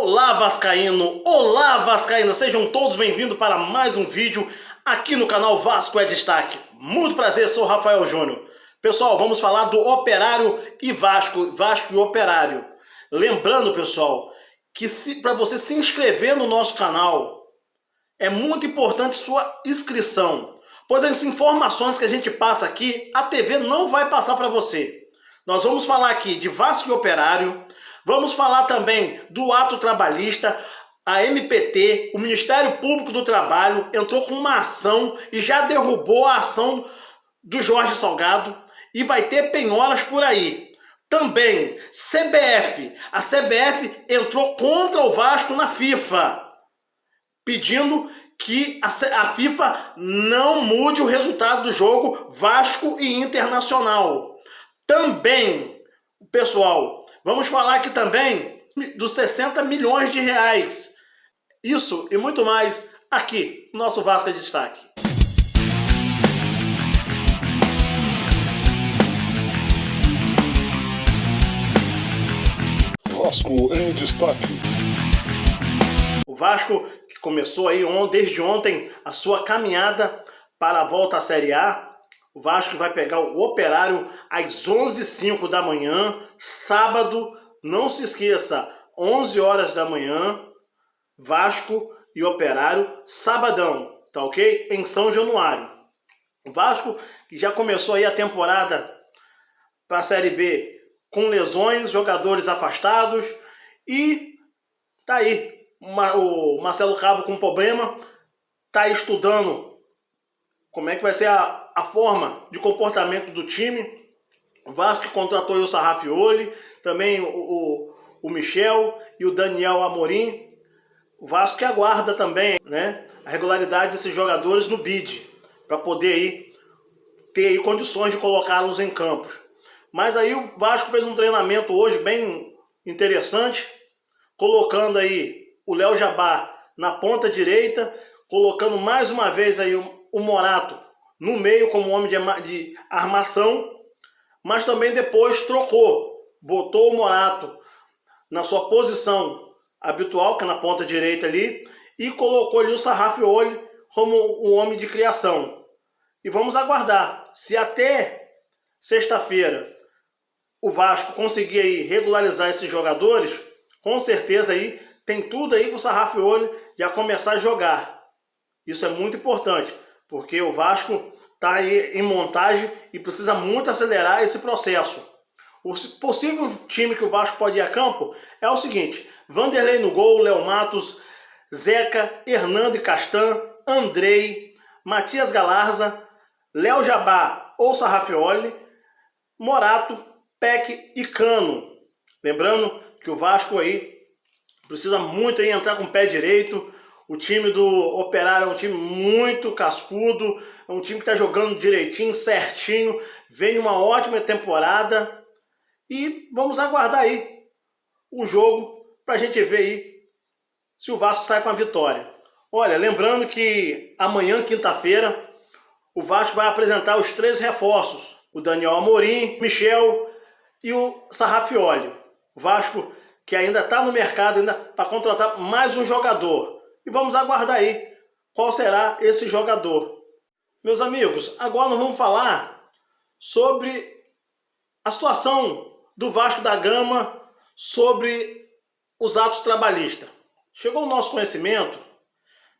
Olá Vascaíno, olá Vascaína, sejam todos bem-vindos para mais um vídeo aqui no canal Vasco é Destaque. Muito prazer, sou Rafael Júnior. Pessoal, vamos falar do Operário e Vasco, Vasco e Operário. Lembrando, pessoal, que para você se inscrever no nosso canal, é muito importante sua inscrição, pois as informações que a gente passa aqui, a TV não vai passar para você. Nós vamos falar aqui de Vasco e Operário, vamos falar também do ato trabalhista. A MPT, o Ministério Público do Trabalho, entrou com uma ação e já derrubou a ação do Jorge Salgado e vai ter penhoras por aí. Também, CBF. A CBF entrou contra o Vasco na FIFA, pedindo que a FIFA não mude o resultado do jogo Vasco e Internacional. Também, pessoal, vamos falar aqui também dos 60 milhões de reais. Isso e muito mais aqui no nosso Vasco é Destaque. Vasco em Destaque. O Vasco que começou aí desde ontem a sua caminhada para a volta à Série A. O Vasco vai pegar o Operário às 11h05 da manhã, sábado, não se esqueça, 11 horas da manhã, Vasco e Operário, sabadão, tá ok? Em São Januário. O Vasco que já começou aí a temporada para a Série B com lesões, jogadores afastados e tá aí, o Marcelo Cabo com problema, tá estudando como é que vai ser a forma de comportamento do time. O Vasco contratou o Sarrafioli, também o Michel e o Daniel Amorim. O Vasco que aguarda também, né, a regularidade desses jogadores no BID, para poder aí, ter aí condições de colocá-los em campo. Mas aí o Vasco fez um treinamento hoje bem interessante, colocando aí o Léo Jabá na ponta direita, colocando mais uma vez aí o Morato no meio como homem de armação, mas também depois trocou, botou o Morato na sua posição habitual, que é na ponta direita ali, e colocou ali o Sarrafioli como um homem de criação. E vamos aguardar, se até sexta-feira o Vasco conseguir aí regularizar esses jogadores, com certeza aí tem tudo aí para o Sarrafioli já começar a jogar. Isso é muito importante, porque o Vasco está aí em montagem e precisa muito acelerar esse processo. O possível time que o Vasco pode ir a campo é o seguinte: Vanderlei no gol, Léo Matos, Zeca, Hernando e Castan, Andrei, Matias Galarza, Léo Jabá ou Sarrafioli, Morato, Peck e Cano. Lembrando que o Vasco aí precisa muito aí entrar com o pé direito. O time do Operário é um time muito cascudo, é um time que está jogando direitinho, certinho, vem uma ótima temporada e vamos aguardar aí o jogo para a gente ver aí se o Vasco sai com a vitória. Olha, lembrando que amanhã, quinta-feira, o Vasco vai apresentar os 3 reforços, o Daniel Amorim, Michel e o Sarrafioli. O Vasco que ainda está no mercado ainda para contratar mais um jogador. E vamos aguardar aí qual será esse jogador. Meus amigos, agora nós vamos falar sobre a situação do Vasco da Gama, sobre os atos trabalhistas. Chegou ao nosso conhecimento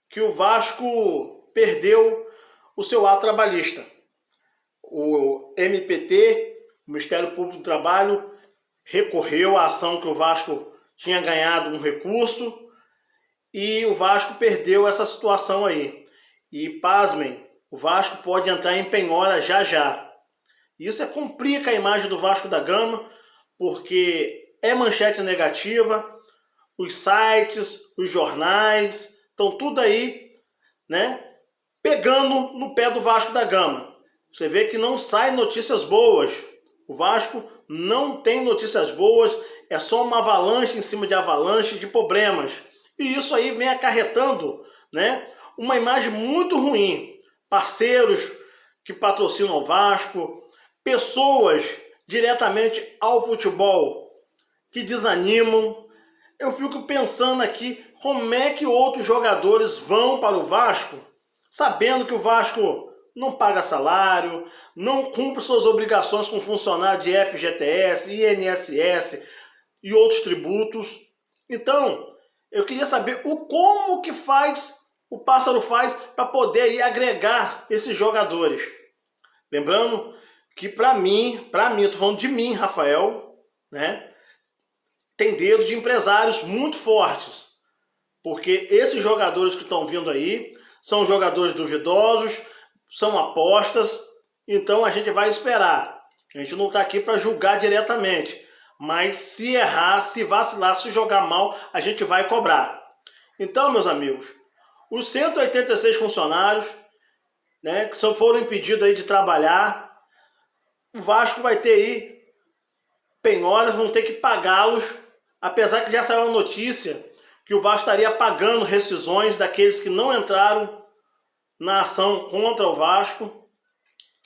que o Vasco perdeu o seu ato trabalhista. O MPT, o Ministério Público do Trabalho, recorreu à ação que o Vasco tinha ganhado um recurso e o Vasco perdeu essa situação aí. E pasmem, o Vasco pode entrar em penhora já já. Isso complica a imagem do Vasco da Gama, porque é manchete negativa, os sites, os jornais, estão tudo aí, né, pegando no pé do Vasco da Gama. Você vê que não saem notícias boas. O Vasco não tem notícias boas, é só uma avalanche em cima de avalanche de problemas. E isso aí vem acarretando, né, uma imagem muito ruim. Parceiros que patrocinam o Vasco, pessoas diretamente ao futebol que desanimam. eu fico pensando aqui como é que outros jogadores vão para o Vasco, sabendo que o Vasco não paga salário, não cumpre suas obrigações com funcionário de FGTS, INSS e outros tributos. Então, eu queria saber como que o Pássaro faz para poder aí agregar esses jogadores. Lembrando que para mim, tô falando de mim, Rafael, né? Tem dedo de empresários muito fortes, porque esses jogadores que estão vindo aí são jogadores duvidosos, são apostas, então a gente vai esperar. A gente não está aqui para julgar diretamente, mas se errar, se vacilar, se jogar mal, a gente vai cobrar. Então, meus amigos, os 186 funcionários, né, que foram impedidos aí de trabalhar, o Vasco vai ter aí penhoras, vão ter que pagá-los, apesar que já saiu a notícia que o Vasco estaria pagando rescisões daqueles que não entraram na ação contra o Vasco.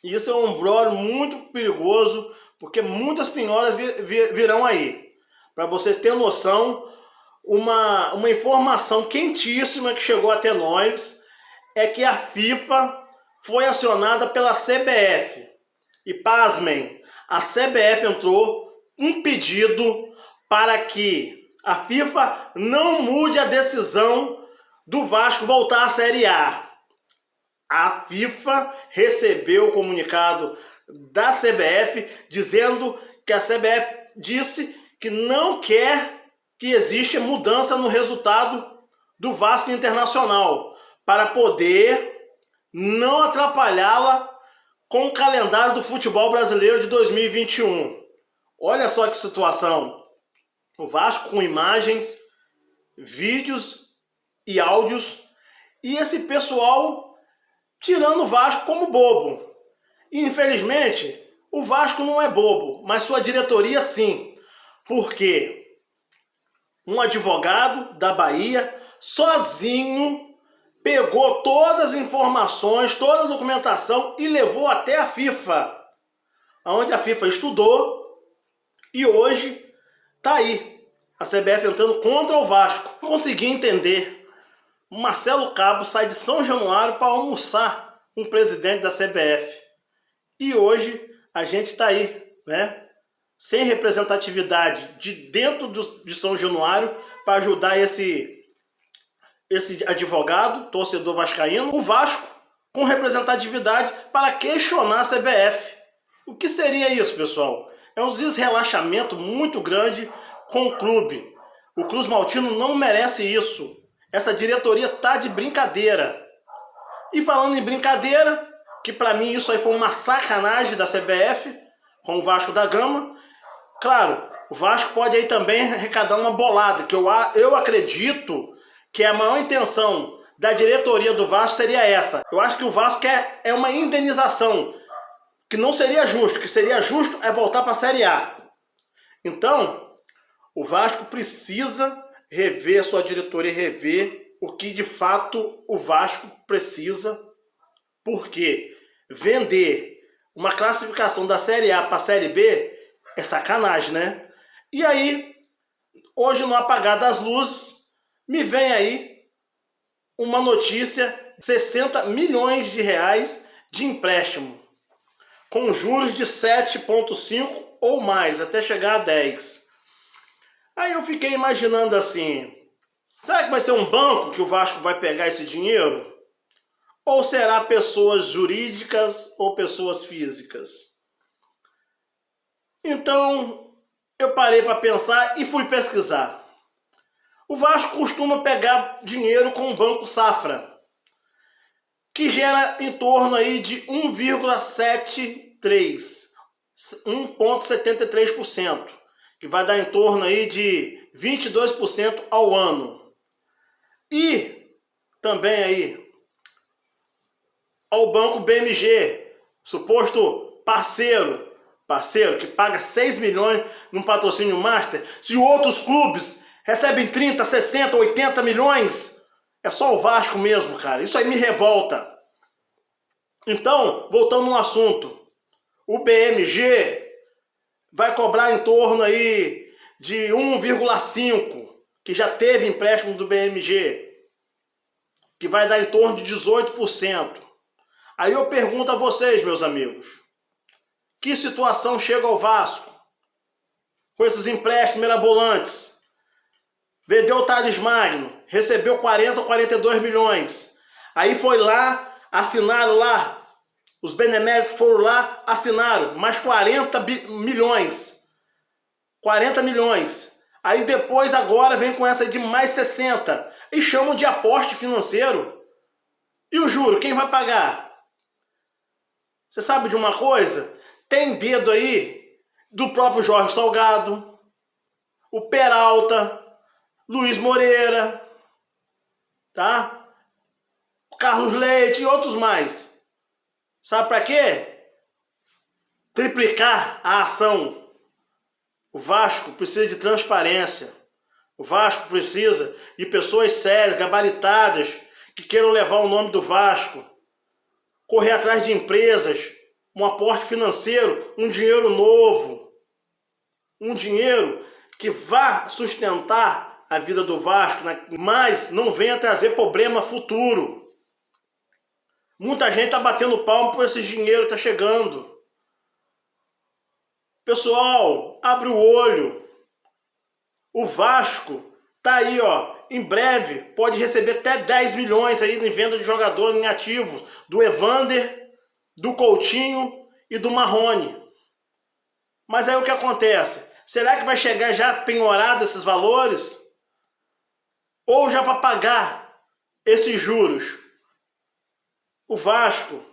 E isso é um imbróglio muito perigoso, porque muitas penhoras virão aí. Para você ter noção, uma informação quentíssima que chegou até nós é que a FIFA foi acionada pela CBF. E pasmem, a CBF entrou um pedido para que a FIFA não mude a decisão do Vasco voltar à Série A. A FIFA recebeu o comunicado da CBF dizendo que a CBF disse que não quer que exista mudança no resultado do Vasco Internacional para poder não atrapalhá-la com o calendário do futebol brasileiro de 2021. Olha só que situação. O Vasco com imagens, vídeos e áudios, e esse pessoal tirando o Vasco como bobo. E, infelizmente, o Vasco não é bobo, mas sua diretoria sim. Porque um advogado da Bahia, sozinho, pegou todas as informações, toda a documentação e levou até a FIFA, onde a FIFA estudou e hoje está aí, a CBF entrando contra o Vasco. Não consegui entender. O Marcelo Cabo sai de São Januário para almoçar com o presidente da CBF. E hoje a gente está aí, né? Sem representatividade de dentro de São Januário para ajudar esse advogado, torcedor vascaíno, o Vasco com representatividade para questionar a CBF. O que seria isso, pessoal? É um desrelaxamento muito grande com o clube. O Cruz Maltino não merece isso. Essa diretoria tá de brincadeira. E falando em brincadeira, que para mim isso aí foi uma sacanagem da CBF com o Vasco da Gama. Claro, o Vasco pode aí também arrecadar uma bolada, que eu acredito que a maior intenção da diretoria do Vasco seria essa. Eu acho que o Vasco é uma indenização, que não seria justo. O que seria justo é voltar para a Série A. Então, o Vasco precisa rever a sua diretoria, rever o que de fato o Vasco precisa, porque vender uma classificação da Série A para a Série B é sacanagem, né? E aí, hoje no apagar das luzes, me vem aí uma notícia: 60 milhões de reais de empréstimo, com juros de 7,5 ou mais, até chegar a 10. Aí eu fiquei imaginando assim, será que vai ser um banco que o Vasco vai pegar esse dinheiro? Ou será pessoas jurídicas ou pessoas físicas? Então, eu parei para pensar e fui pesquisar. O Vasco costuma pegar dinheiro com o Banco Safra, que gera em torno aí de 1,73%, que vai dar em torno aí de 22% ao ano. E também aí ao Banco BMG, suposto parceiro que paga 6 milhões num patrocínio master. Se outros clubes recebem 30, 60, 80 milhões, é só o Vasco mesmo, cara. Isso aí me revolta. Então, voltando no assunto, o BMG vai cobrar em torno aí de 1,5, que já teve empréstimo do BMG, que vai dar em torno de 18%. Aí eu pergunto a vocês, meus amigos, que situação chega ao Vasco com esses empréstimos mirabolantes? Vendeu o Thales Magno, recebeu 40 ou 42 milhões. Aí foi lá, assinaram lá, os beneméritos foram lá, assinaram mais 40 milhões. 40 milhões. Aí depois agora vem com essa de mais 60 e chamam de aporte financeiro. E o juro, quem vai pagar? Você sabe de uma coisa? Tem dedo aí do próprio Jorge Salgado, o Peralta, Luiz Moreira, tá? Carlos Leite e outros mais. Sabe para quê? Triplicar a ação. O Vasco precisa de transparência. O Vasco precisa de pessoas sérias, gabaritadas, que queiram levar o nome do Vasco. Correr atrás de empresas, um aporte financeiro, um dinheiro novo. Um dinheiro que vá sustentar a vida do Vasco, mas não venha trazer problema futuro. Muita gente está batendo palmo por esse dinheiro que está chegando. Pessoal, abre o olho. O Vasco tá aí, ó. Em breve pode receber até 10 milhões aí em venda de jogador em ativos. Do Evander, do Coutinho e do Marrone. Mas aí o que acontece? Será que vai chegar já penhorado esses valores? Ou já para pagar esses juros? O Vasco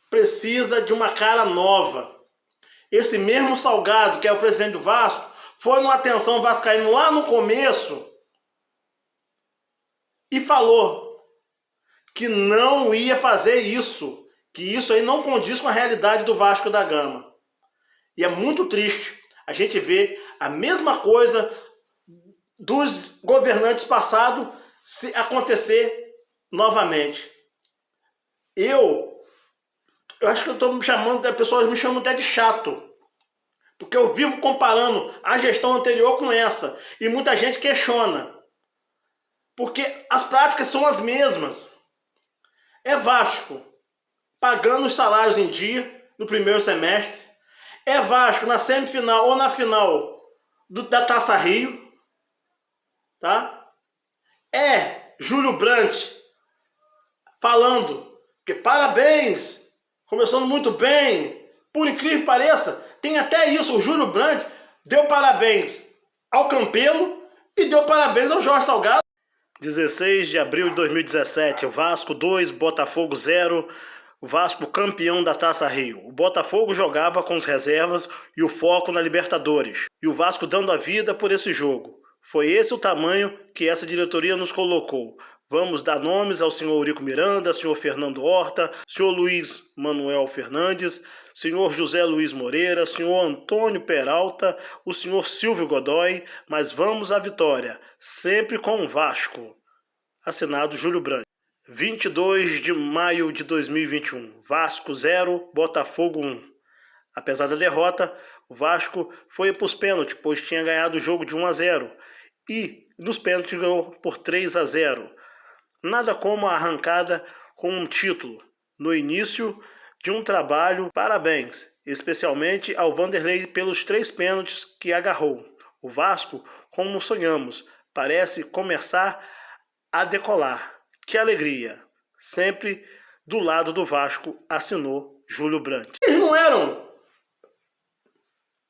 precisa de uma cara nova. Esse mesmo Salgado, que é o presidente do Vasco, foi no Atenção Vascaíno lá no começo e falou que não ia fazer isso, que isso aí não condiz com a realidade do Vasco da Gama. E é muito triste a gente ver a mesma coisa dos governantes passados se acontecer novamente. Eu acho que eu estou me chamando, as pessoas me chamam até de chato, porque eu vivo comparando a gestão anterior com essa, e muita gente questiona, porque as práticas são as mesmas. É Vasco pagando os salários em dia no primeiro semestre, é Vasco na semifinal ou na final da Taça Rio, tá? É Júlio Brandt falando que parabéns, começando muito bem, por incrível que pareça, tem até isso, o Júlio Brandt deu parabéns ao Campelo e deu parabéns ao Jorge Salgado. 16 de abril de 2017, Vasco 2, Botafogo 0, o Vasco campeão da Taça Rio. O Botafogo jogava com as reservas e o foco na Libertadores. E o Vasco dando a vida por esse jogo. Foi esse o tamanho que essa diretoria nos colocou. Vamos dar nomes ao senhor Eurico Miranda, senhor Fernando Horta, senhor Luiz Manuel Fernandes, senhor José Luiz Moreira, senhor Antônio Peralta, o senhor Silvio Godoy, mas vamos à vitória, sempre com o Vasco. Assinado Júlio Brandt. 22 de maio de 2021, Vasco 0, Botafogo 1. Apesar da derrota, o Vasco foi para os pênaltis, pois tinha ganhado o jogo de 1-0 e nos pênaltis ganhou por 3-0. Nada como a arrancada com um título no início de um trabalho. Parabéns, especialmente ao Vanderlei pelos 3 pênaltis que agarrou. O Vasco, como sonhamos, parece começar a decolar. Que alegria! Sempre do lado do Vasco, assinou Júlio Brandt. Eles não eram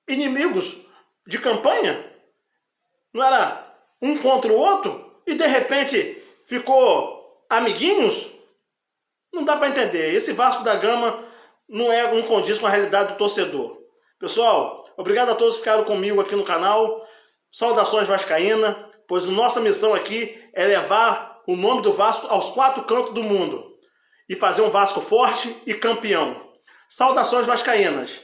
inimigos de campanha? Não era um contra o outro? E de repente ficou amiguinhos? Não dá para entender. Esse Vasco da Gama não condiz com a realidade do torcedor. Pessoal, obrigado a todos que ficaram comigo aqui no canal. Saudações vascaína, pois a nossa missão aqui é levar o nome do Vasco aos 4 cantos do mundo e fazer um Vasco forte e campeão. Saudações vascaínas!